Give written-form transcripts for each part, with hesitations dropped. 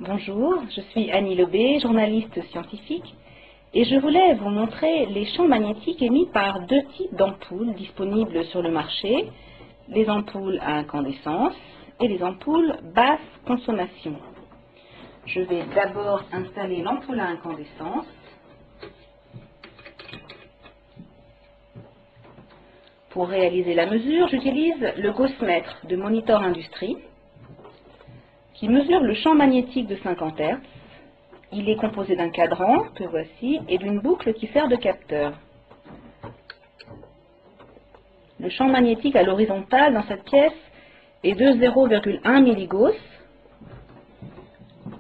Bonjour, je suis Annie Lebé, journaliste scientifique, et je voulais vous montrer les champs magnétiques émis par deux types d'ampoules disponibles sur le marché, les ampoules à incandescence et les ampoules basse consommation. Je vais d'abord installer l'ampoule à incandescence. Pour réaliser la mesure, j'utilise le Gaussmètre de Monitor Industrie, qui mesure le champ magnétique de 50 Hz. Il est composé d'un cadran, que voici, et d'une boucle qui sert de capteur. Le champ magnétique à l'horizontale dans cette pièce est de 0,1 milligauss.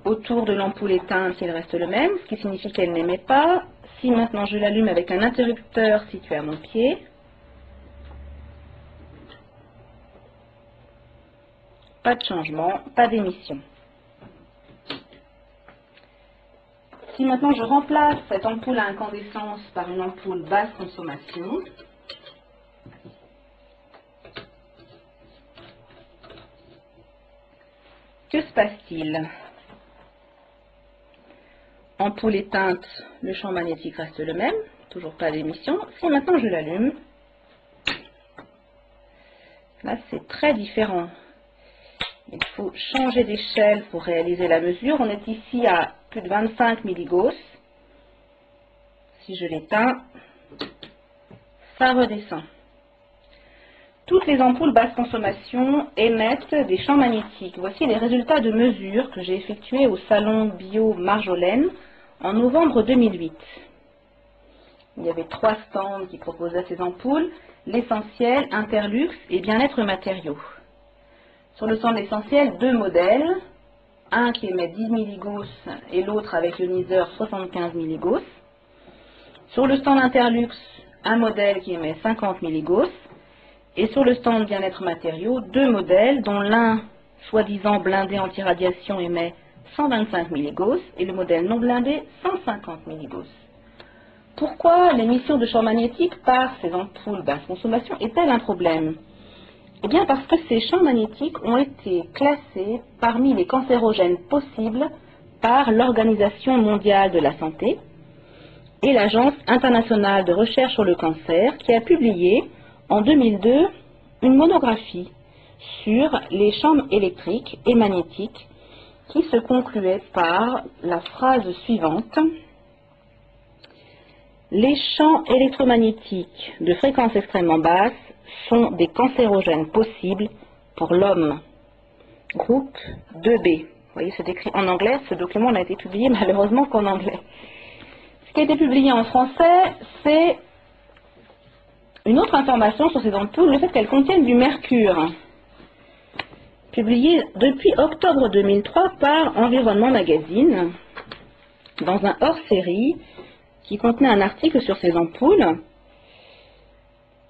Autour de l'ampoule éteinte, il reste le même, ce qui signifie qu'elle n'émet pas. Si maintenant je l'allume avec un interrupteur situé à mon pied, pas de changement, pas d'émission. Si maintenant je remplace cette ampoule à incandescence par une ampoule basse consommation, que se passe-t-il? Ampoule éteinte, le champ magnétique reste le même, toujours pas d'émission. Si maintenant je l'allume, là c'est très différent. Il faut changer d'échelle pour réaliser la mesure. On est ici à plus de 25 milligauss. Si je l'éteins, ça redescend. Toutes les ampoules basse consommation émettent des champs magnétiques. Voici les résultats de mesure que j'ai effectués au salon Bio Marjolaine en novembre 2008. Il y avait 3 stands qui proposaient ces ampoules, l'essentiel, Interlux et Bien-être matériaux. Sur le stand essentiel, 2 modèles, un qui émet 10 milligauss et l'autre avec ioniseur 75 milligauss. Sur le stand Interlux, un modèle qui émet 50 milligauss. Et sur le stand Bien-être matériaux, 2 modèles, dont l'un, soi-disant blindé anti-radiation, émet 125 milligauss et le modèle non blindé 150 milligauss. Pourquoi l'émission de champs magnétiques par ces ampoules basse consommation est-elle un problème? Eh bien parce que ces champs magnétiques ont été classés parmi les cancérogènes possibles par l'Organisation mondiale de la santé et l'Agence internationale de recherche sur le cancer qui a publié en 2002 une monographie sur les champs électriques et magnétiques qui se concluait par la phrase suivante: les champs électromagnétiques de fréquence extrêmement basse sont des cancérogènes possibles pour l'homme. Groupe 2B. Vous voyez, c'est écrit en anglais. Ce document n'a été publié malheureusement qu'en anglais. Ce qui a été publié en français, c'est une autre information sur ces ampoules, le fait qu'elles contiennent du mercure. Publié depuis octobre 2003 par Environnement Magazine, dans un hors-série qui contenait un article sur ces ampoules,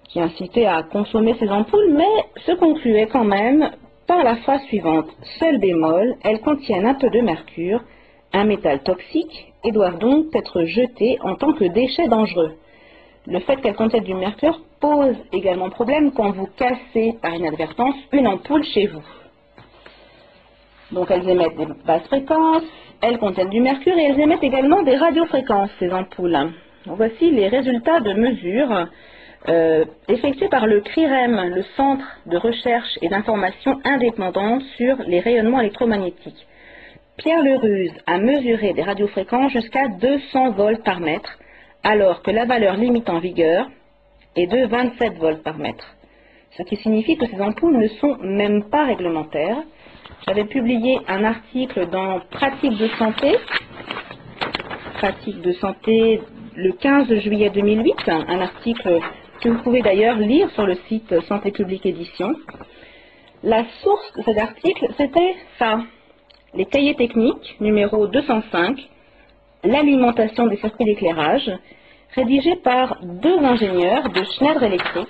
qui incitait à consommer ces ampoules, mais se concluait quand même par la phrase suivante: seul bémol, elles contiennent un peu de mercure, un métal toxique, et doivent donc être jetées en tant que déchets dangereux. Le fait qu'elles contiennent du mercure pose également problème quand vous cassez par inadvertance une ampoule chez vous. Donc elles émettent des basses fréquences, elles contiennent du mercure et elles émettent également des radiofréquences, ces ampoules. Donc, voici les résultats de mesure effectué par le CRIREM, le Centre de recherche et d'information indépendante sur les rayonnements électromagnétiques. Pierre Leruse a mesuré des radiofréquences jusqu'à 200 volts par mètre, alors que la valeur limite en vigueur est de 27 volts par mètre. Ce qui signifie que ces ampoules ne sont même pas réglementaires. J'avais publié un article dans Pratique de santé le 15 juillet 2008, un article que vous pouvez d'ailleurs lire sur le site Santé Publique Édition. La source de cet article, c'était ça, les cahiers techniques, numéro 205, l'alimentation des circuits d'éclairage, rédigés par 2 ingénieurs de Schneider Electric,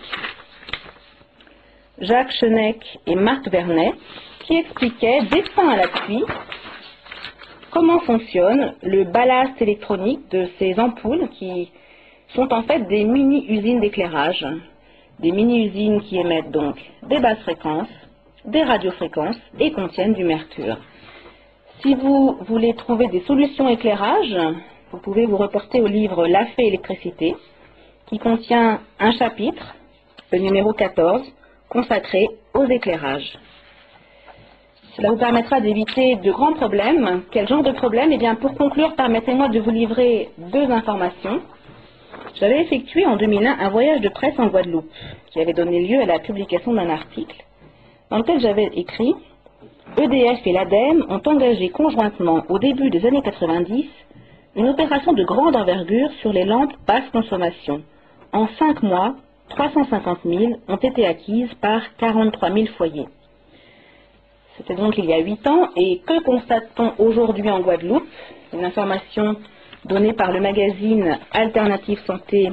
Jacques Chenek et Marc Vernet, qui expliquaient, dessin à l'appui, comment fonctionne le ballast électronique de ces ampoules qui sont en fait des mini-usines d'éclairage. Des mini-usines qui émettent donc des basses fréquences, des radiofréquences et contiennent du mercure. Si vous voulez trouver des solutions éclairage, vous pouvez vous reporter au livre La Fée électricité, qui contient un chapitre, le numéro 14, consacré aux éclairages. Cela vous permettra d'éviter de grands problèmes. Quel genre de problème? Eh bien, pour conclure, permettez-moi de vous livrer deux informations. J'avais effectué en 2001 un voyage de presse en Guadeloupe, qui avait donné lieu à la publication d'un article, dans lequel j'avais écrit « EDF et l'ADEME ont engagé conjointement, au début des années 90, une opération de grande envergure sur les lampes basse consommation. En 5 mois, 350 000 ont été acquises par 43 000 foyers. » C'était donc il y a 8 ans, et que constate-t-on aujourd'hui en Guadeloupe? Une information donnée par le magazine Alternative Santé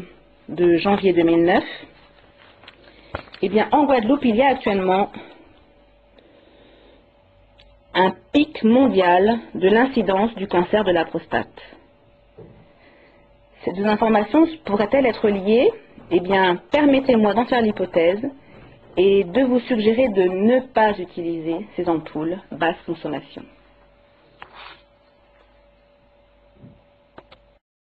de janvier 2009. Eh bien, en Guadeloupe, il y a actuellement un pic mondial de l'incidence du cancer de la prostate. Ces deux informations pourraient-elles être liées? Eh bien, permettez-moi d'en faire l'hypothèse et de vous suggérer de ne pas utiliser ces ampoules basse consommation.